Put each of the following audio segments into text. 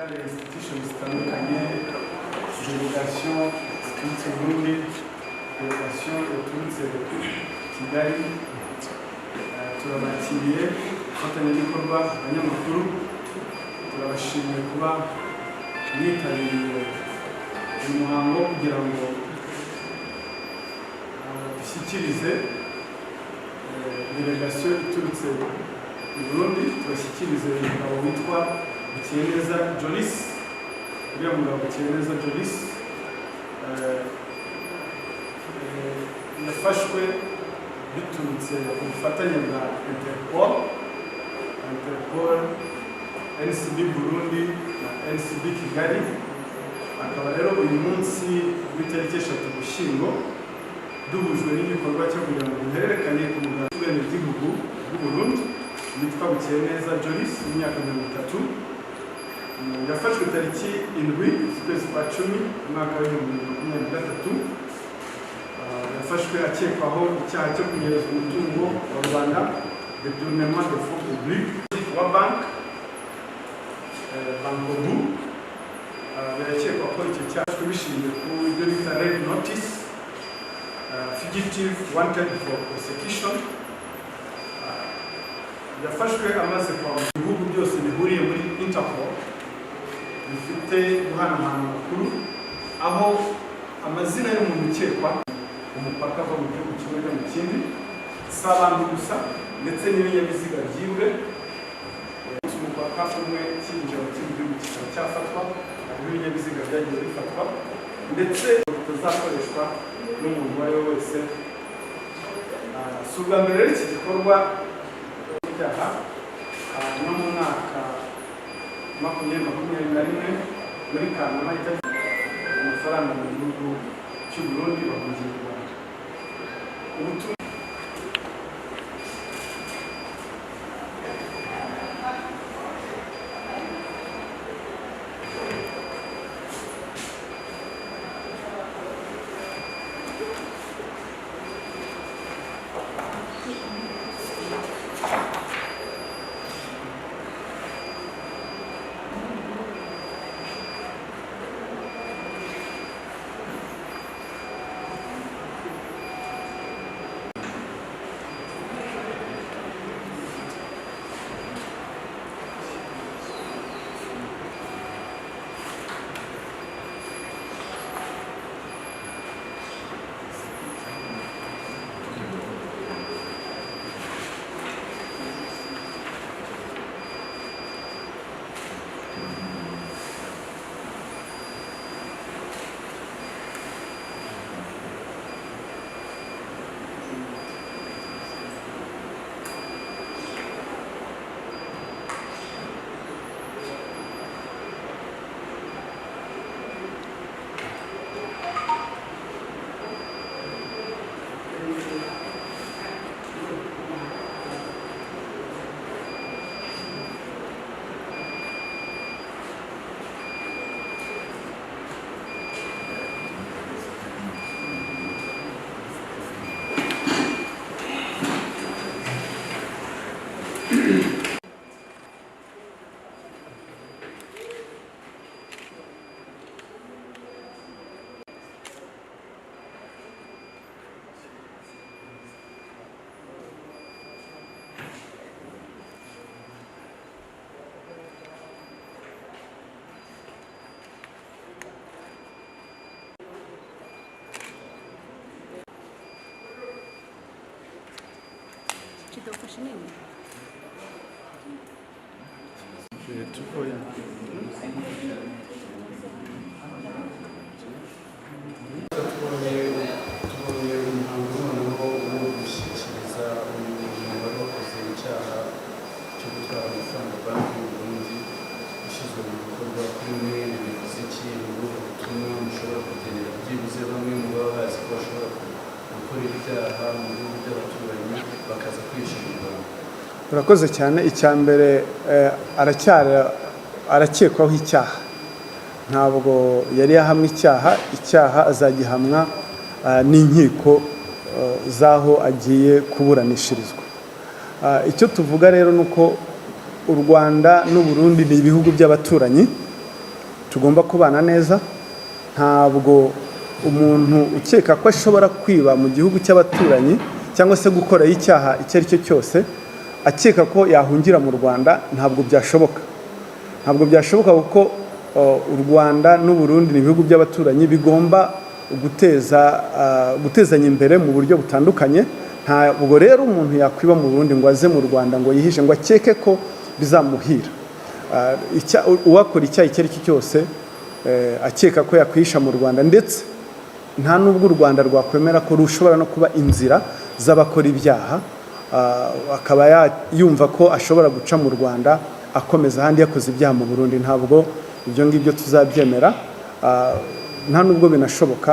Les institutions zitandukanye, delegation ziturutse Burundi, delegation yaturutse Kigali, turabakiriye abafatanyabikorwa, abanyamakuru, turabashimiye kuba mwitabiriye uyu muhango kugira ngo dushyikirize delegation iturutse Burundi, tubashyikirize umugabo witwa Bucyeza Jolis, uriya mugabo Bucyeza Jolis yafashwe biturutse ku bufatanye bwa Interpol, NCB Burundi na NCB Kigali. Akaba rero uyu munsi w'itariki 3 Ugushyingo duhujwe n'igikorwa cyo kugira ngo duhererekanye ku mugabo w'ubwenegihugu bw'u Burundi witwa Bucyeza Jolis w'imyaka 30. Yafashwe tariki 7 z'ukwezi kwa 10 umwaka wa 2023. Yafashwe akekwaho icyaha cyo kunyereza umutungo wa Rwanda, détournement de fonds publics wa banki Bankobu. Birakekwa ko icyo cyaha bishingiye ku ibyo bita red notice, fugitive wanted for prosecution. Yafashwe amaze kwa mu bihugu byose bihuriye muri Interpol bifite guhanahana amakuru, aho amazina y'umuntu ukekwa umupaka ava mu gihugu kimwe ajya mu kindi, si abantu gusa ndetse n'ibinyabiziga byibwe. Umupaka umwe cyinjira mu kindi gihugu kikaba cyafatwa, hariho ibinyabiziga byagiye bifatwa, ndetse bitazakoreshwa n'umuntu uwo ari we wese. Si ubwa mbere rero iki gikorwa cyaha no mu mwaka 2021 muri Kanama itariki amafaranga mu gihugu cy'u Burundi bahungiye mu Rwanda. Urakoze cyane. Icyambere arakekwaho icyaha, ntabwo yari yahamwe icyaha azagihamwa n'inkiko zaho agiye kuburanishirizwa. Icyo tuvuga rero nuko u Rwanda n'u Burundi ni ibihugu by'abaturanyi, tugomba kubana neza. Ntabwo umuntu ukeka ko ashobora kwiba mu gihugu cy'abaturanyi cyangwa se gukora icyaha icyo ari cyo cyose akeka ko yahungira mu Rwanda, ntabwo byashoboka. Kuko u Rwanda n'u Burundi ni ibihugu by'abaturanyi, bigomba gutezanya imbere mu buryo butandukanye. Ntabwo rero umuntu yakwiba mu Burundi ngo aze mu Rwanda ngo yihishe ngo akeke ko bizamuhira. Uwakora icyaha icyo ari cyo cyose akeka ko yakwihisha mu Rwanda, ndetse nta nubwo u Rwanda rwakwemera ko rushobora no kuba inzira z'abakora ibyaha, akaba yumva ko ashobora guca mu Rwanda akomeza ahandi yakoze ibyaha mu Burundi. Ntabwo ibyo ngibyo tuzabyemera, nta nubwo binashoboka.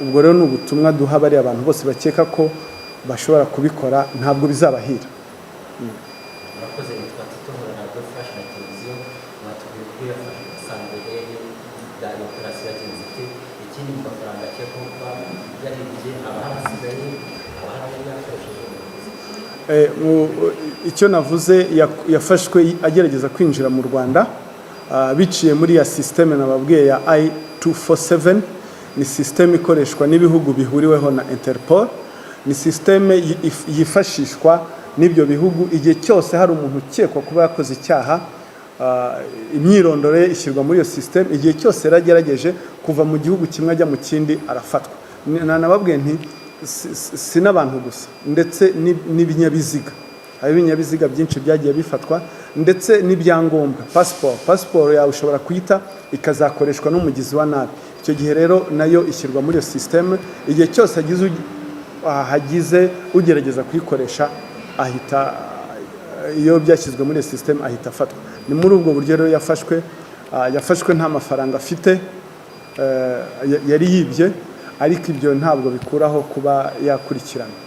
Ubwo rero ni ubutumwa duha bari abantu bose bakeka ko bashobora kubikora, ntabwo bizabahira. Murakoze. Nitwa Tito ntabwo fashe na televiziyo mwatubwiye ko yafashe isanzwe ya operasiyo yagenze ite, ikindi mu mafaranga akekwaho kuba yaribye abahasigaye icyo navuze yafashwe agerageza kwinjira mu Rwanda biciye muri ya systeme nababwiye ya I247. ni systeme ikoreshwa n'ibihugu bihuriweho na Interpol, ni systeme yifashishwa n'ibyo bihugu igihe cyose hari umuntu ukekwa kuba yakoze icyaha. Imyirondoro ye ishyirwa muri iyo systeme, igihe cyose yaragerageje kuva mu gihugu kimwe ajya mu kindi arafatwa. Nababwiye nti si n'abantu gusa, ndetse n'ibinyabiziga. Hari ibinyabiziga byinshi byagiye bifatwa, ndetse n'ibyangombwa. Passport yawe ushobora kuyita ikazakoreshwa n'umugizi wa nabi. Icyo gihe rero nayo ishyirwa muri iyo systeme, igihe cyose hagize ugerageza kuyikoresha ahita, iyo byashyizwe muri iyo systeme ahita afatwa. Ni muri ubwo buryo rero yafashwe nta mafaranga afite, yari yibye, ariko ibyo ntabwo bikuraho kuba yakurikirana.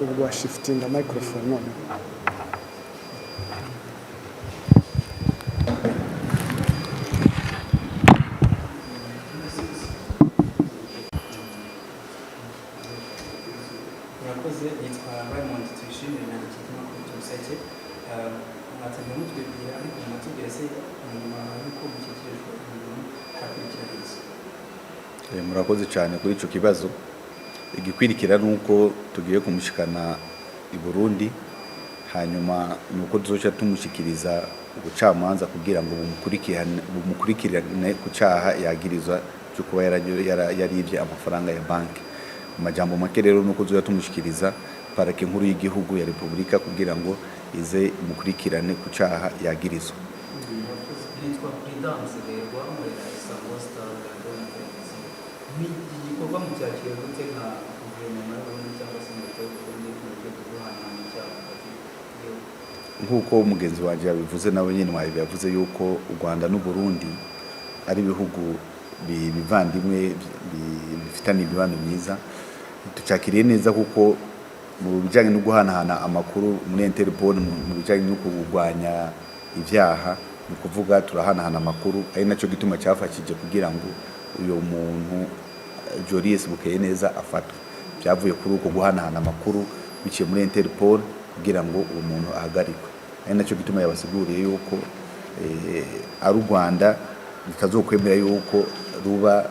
Ubwo shiftinga microphone none. Murakoze. Nitwa Raymond Tuyishimire na Kitima ku Tuseke. Mwatangiye mutubwira ariko mutubwira se nyuma yuko mushyikirijwe umuntu hakurikirana. Murakoze cyane kuri icyo kibazo. Igikwirikira nuko tugiye kumushikana i Burundi, hanyuma nuko tuzoca tumushyikiriza ubucamanza kugira ngo bumukurikirane ku cyaha yagirizwa cyo kuba yaribye amafaranga ya banki. Mu majambo make rero nuko tuzoca tumushyikiriza parike nkuru y'igihugu ya Repubulika kugira ngo ize mukurikirane ku cyaha yagirizwa. Nitwa Prudence Berwa muri Isango Star Gardens. Ni igikorwa mu cyakiro gute nka guverinoma y'Uburundi cyangwa se mu Burundi mu buryo bwo guhana mu cyaha? Nk'uko umugenzi wanjye yabivuze nawe nyine yavuze yuko u Rwanda n'u Burundi ari ibihugu bivandimwe bifitanye imibano myiza. Tucakiriye neza kuko mu bijyanye no guhanahana amakuru muri Interpol, mu bijyanye no kurwanya ibyaha, ni ukuvuga turahanahana amakuru, ari nacyo gituma cyafashije kugira ngo uyu muntu Joris Bukeye neza afatwe. Byavuye kuri uko guhanahana amakuru biciye muri Interpol kugira ngo uwo muntu ahagarikwe. Ari nacyo gituma yabasiguriye yuko ari u Rwanda bitazokwemera yuko ruba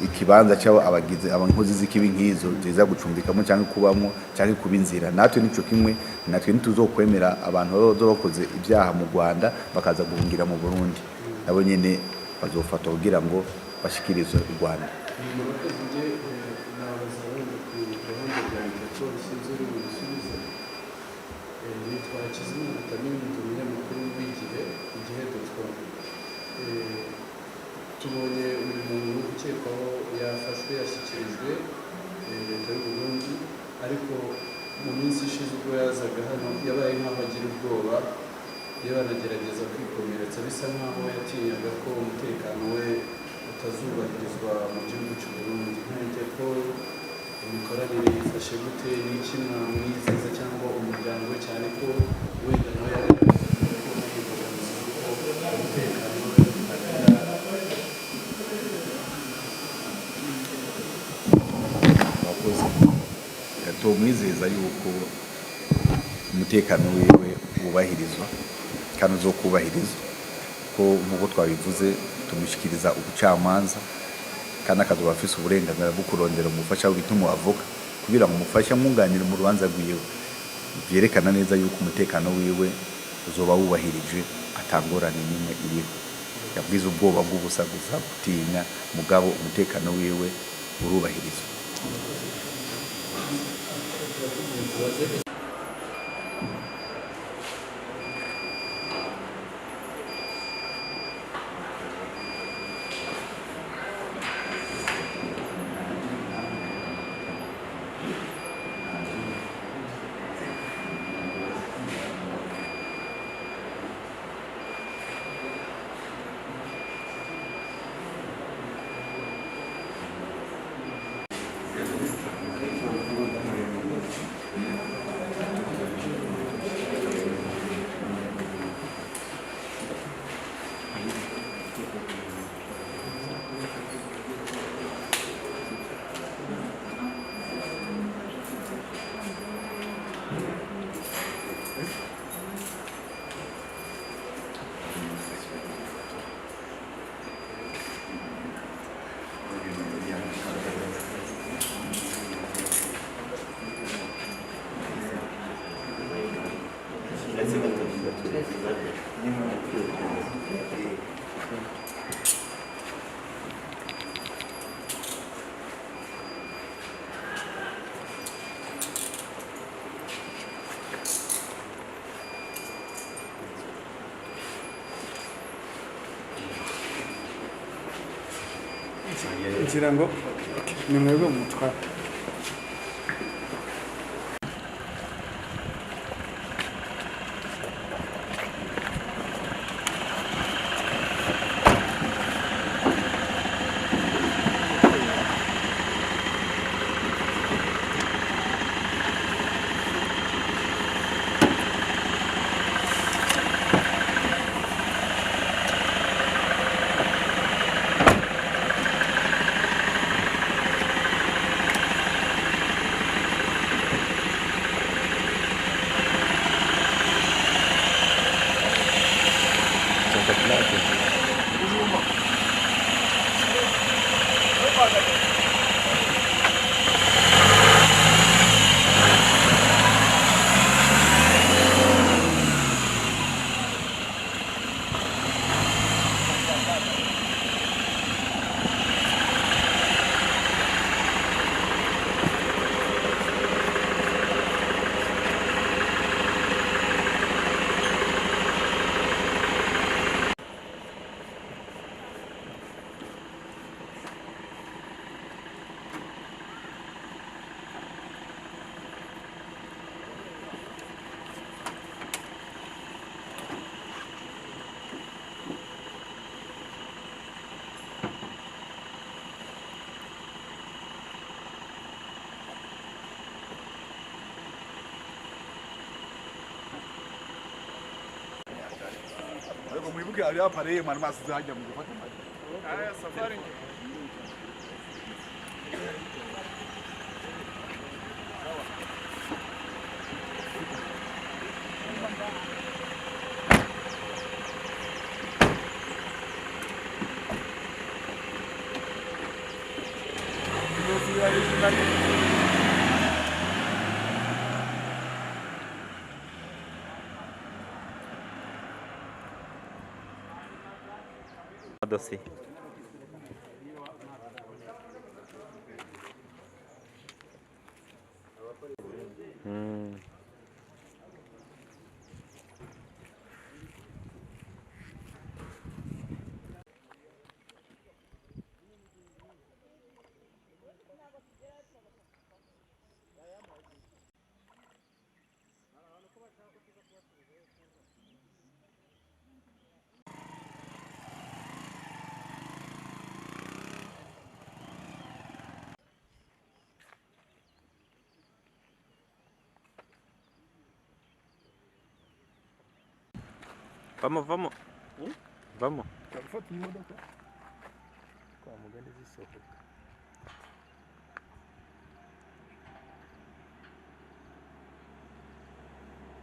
ikibanza cy'abo abankozi z'ikibi nk'izo ziza gucumbikamo cyangwa kubamo cyangwa kuba inzira. Natwe nico kimwe, natwe ntituzokwemera abantu bazobakoze ibyaha mu Rwanda bakaza guhungira mu Burundi. Nabo nyene bazofata kugira ngo bashikirize u Rwanda. murakoze njye nabaza wenda ku ruhande rwa Interpol sinzi uri busubize nitwa Hakizimana Tamimi ndi umunyamakuru w'igihe.com tubonye uyu muntu ukekwaho yafashwe yashyikirijwe leta y'u Burundi ariko mu minsi ishize ubwo yazaga hano yabaye nk'aho agira ubwoba yanagerageza kwikomeretsa bisa nk'aho yatinyaga ko umutekano we utazubahirizwa mu gihugu cy'u Burundi. Nka Interpol imikoranire yifashe gute n'iki mwamwizeza cyangwa umuryango we cyane ko wenda nawe yagaragaza ko imbogamizi ko umutekano we tumwizeza yuko umutekano wiwe wubahirizwa kandi uzokubahirizwa ko nk'uko twabivuze tumushyikiriza ubucamanza kandi akazoba afise uburenganzira bwo kurondera umufasha w'ibituma avoka kugira ngo umufashe amwunganire mu rubanza rwiwe byerekana neza yuko umutekano wiwe uzoba wubahirije atangorane n'imwe iriho. Yabwize ubwoba bw'ubusa gusa gutinya mugabo umutekano wiwe urubahirizwa. ngira ngo ni mwebwe mutwara mwibuke ali hapa leo mwana masizi haja mngepata maji. Haya safari dosiye. Vamos, vamos. Vamos. Gufata imodoka Kwa mugani zisohoka.